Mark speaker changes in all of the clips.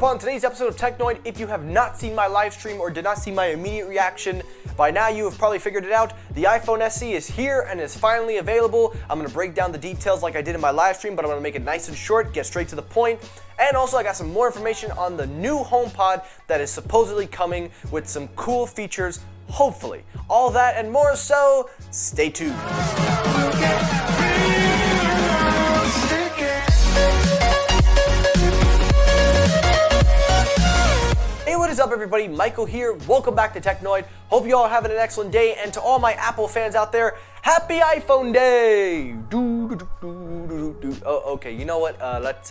Speaker 1: up on today's episode of Technoid? If you have not seen my live stream or did not see my immediate reaction, by now you have probably figured it out. The iPhone SE is here and is finally available. I'm going to break down the details like I did in my live stream, but I'm going to make it nice and short, get straight to the point. And also I got some more information on the new HomePod that is supposedly coming with some cool features, hopefully. All that and more, so stay tuned. Hey, what is up everybody? Michael here. Welcome back to Technoid. Hope you all are having an excellent day, and to all my Apple fans out there, happy iPhone Day! Oh, okay, you know what? Let's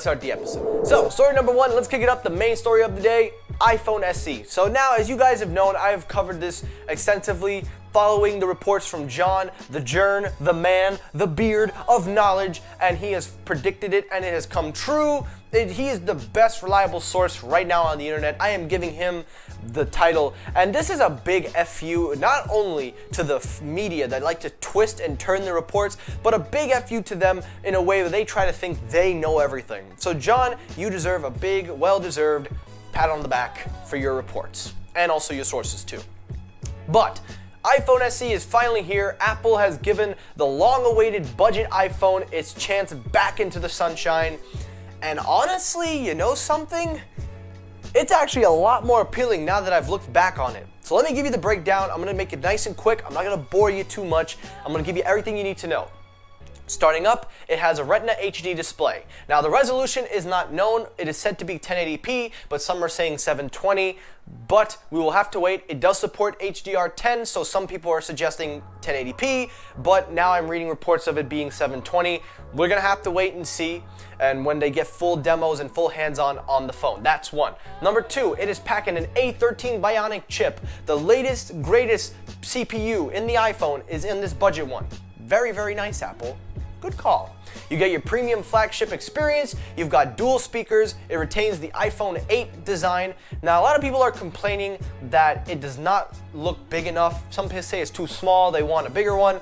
Speaker 1: start the episode. So, story number one, let's kick it up. The main story of the day, iPhone SE. So now, as you guys have known, I have covered this extensively, following the reports from John, the Jern, the man, the beard of knowledge, and he has predicted it and it has come true. He is the best reliable source right now on the internet. I am giving him the title, and this is a big FU not only to the media that like to twist and turn the reports, but a big FU to them in a way where they try to think they know everything. So John, you deserve a big, well-deserved pat on the back for your reports, and also your sources too. But iPhone SE is finally here. Apple has given the long-awaited budget iPhone its chance back into the sunshine. And honestly, you know something? It's actually a lot more appealing now that I've looked back on it. So let me give you the breakdown. I'm gonna make it nice and quick. I'm not gonna bore you too much. I'm gonna give you everything you need to know. Starting up, it has a Retina HD display. Now the resolution is not known. It is said to be 1080p, but some are saying 720, but we will have to wait. It does support HDR10, so some people are suggesting 1080p, but now I'm reading reports of it being 720. We're gonna have to wait and see, and when they get full demos and full hands-on on the phone. That's one. Number two, it is packing an A13 Bionic chip. The latest, greatest CPU in the iPhone is in this budget one. Very, very nice, Apple. Good call. You get your premium flagship experience, you've got dual speakers, it retains the iPhone 8 design. Now a lot of people are complaining that it does not look big enough. Some people say it's too small, they want a bigger one.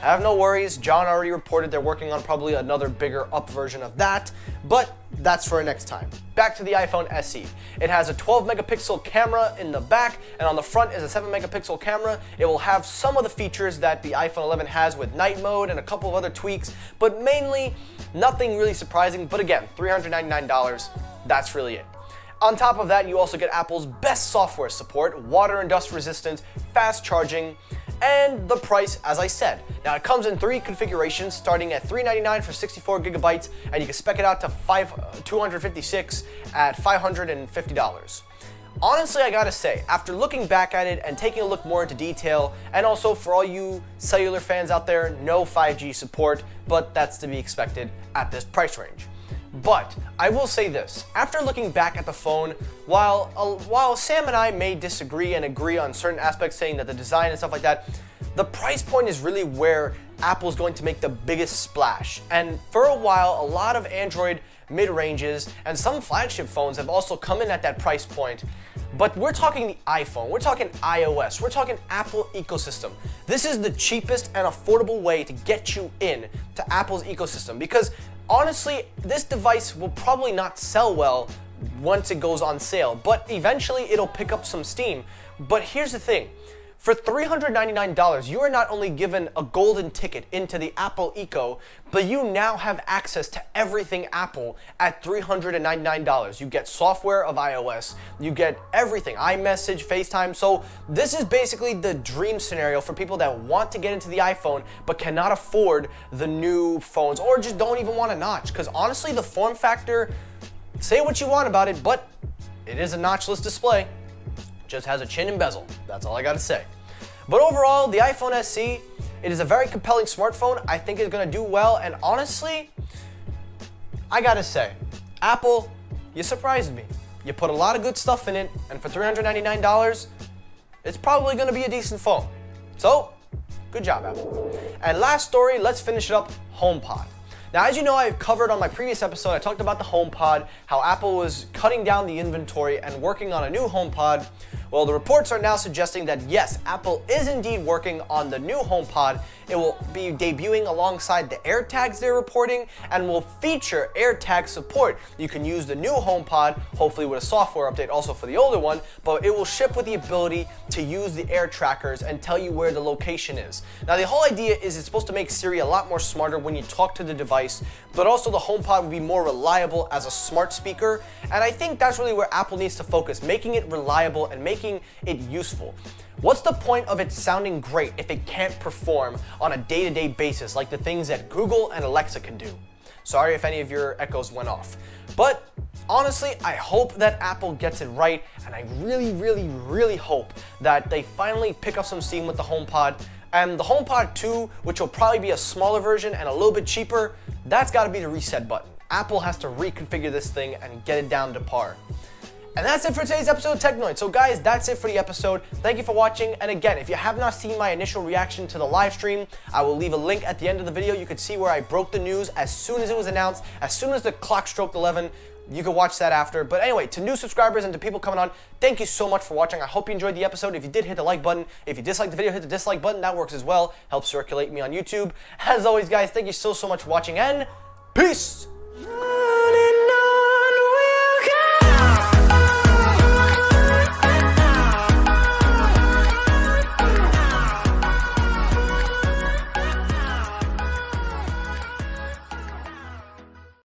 Speaker 1: Have no worries, John already reported they're working on probably another bigger up version of that, but that's for next time. Back to the iPhone SE. It has a 12 megapixel camera in the back, and on the front is a 7 megapixel camera. It will have some of the features that the iPhone 11 has with night mode and a couple of other tweaks, but mainly nothing really surprising. But again, $399, that's really it. On top of that, you also get Apple's best software support, water and dust resistant, fast charging, and the price, as I said. Now it comes in three configurations, starting at $399 for 64 gigabytes, and you can spec it out to 256 at $550. Honestly, I gotta say, after looking back at it and taking a look more into detail, and also for all you cellular fans out there, no 5G support, but that's to be expected at this price range. But I will say this, after looking back at the phone, while Sam and I may disagree and agree on certain aspects, saying that the design and stuff like that, the price point is really where Apple's going to make the biggest splash. And for a while, a lot of Android mid-ranges and some flagship phones have also come in at that price point. But we're talking the iPhone, we're talking iOS, we're talking Apple ecosystem. This is the cheapest and affordable way to get you in to Apple's ecosystem, because honestly, this device will probably not sell well once it goes on sale, but eventually it'll pick up some steam. But here's the thing. For $399, you are not only given a golden ticket into the Apple Eco, but you now have access to everything Apple at $399. You get software of iOS, you get everything, iMessage, FaceTime. So this is basically the dream scenario for people that want to get into the iPhone but cannot afford the new phones, or just don't even want a notch. Because honestly, the form factor, say what you want about it, but it is a notchless display. Just has a chin and bezel. That's all I gotta say. But overall, the iPhone SE, it is a very compelling smartphone. I think it's gonna do well, and honestly, I gotta say, Apple, you surprised me. You put a lot of good stuff in it, and for $399, it's probably gonna be a decent phone. So, good job, Apple. And last story, let's finish it up, HomePod. Now, as you know, I've covered on my previous episode, I talked about the HomePod, how Apple was cutting down the inventory and working on a new HomePod. Well, the reports are now suggesting that yes, Apple is indeed working on the new HomePod. It will be debuting alongside the AirTags they're reporting and will feature AirTag support. You can use the new HomePod, hopefully with a software update also for the older one, but it will ship with the ability to use the air trackers and tell you where the location is. Now, the whole idea is it's supposed to make Siri a lot more smarter when you talk to the device, but also the HomePod will be more reliable as a smart speaker. And I think that's really where Apple needs to focus, making it reliable and making it useful. What's the point of it sounding great if it can't perform on a day-to-day basis like the things that Google and Alexa can do? Sorry if any of your echoes went off. But honestly, I hope that Apple gets it right, and I really hope that they finally pick up some steam with the HomePod. And the HomePod 2, which will probably be a smaller version and a little bit cheaper, that's gotta be the reset button. Apple has to reconfigure this thing and get it down to par. And that's it for today's episode of Technoid. So guys, that's it for the episode. Thank you for watching. And again, if you have not seen my initial reaction to the live stream, I will leave a link at the end of the video. You could see where I broke the news as soon as it was announced, as soon as the clock stroked 11. You can watch that after. But anyway, to new subscribers and to people coming on, thank you so much for watching. I hope you enjoyed the episode. If you did, hit the like button. If you disliked the video, hit the dislike button. That works as well. Helps circulate me on YouTube. As always, guys, thank you so much for watching, and peace!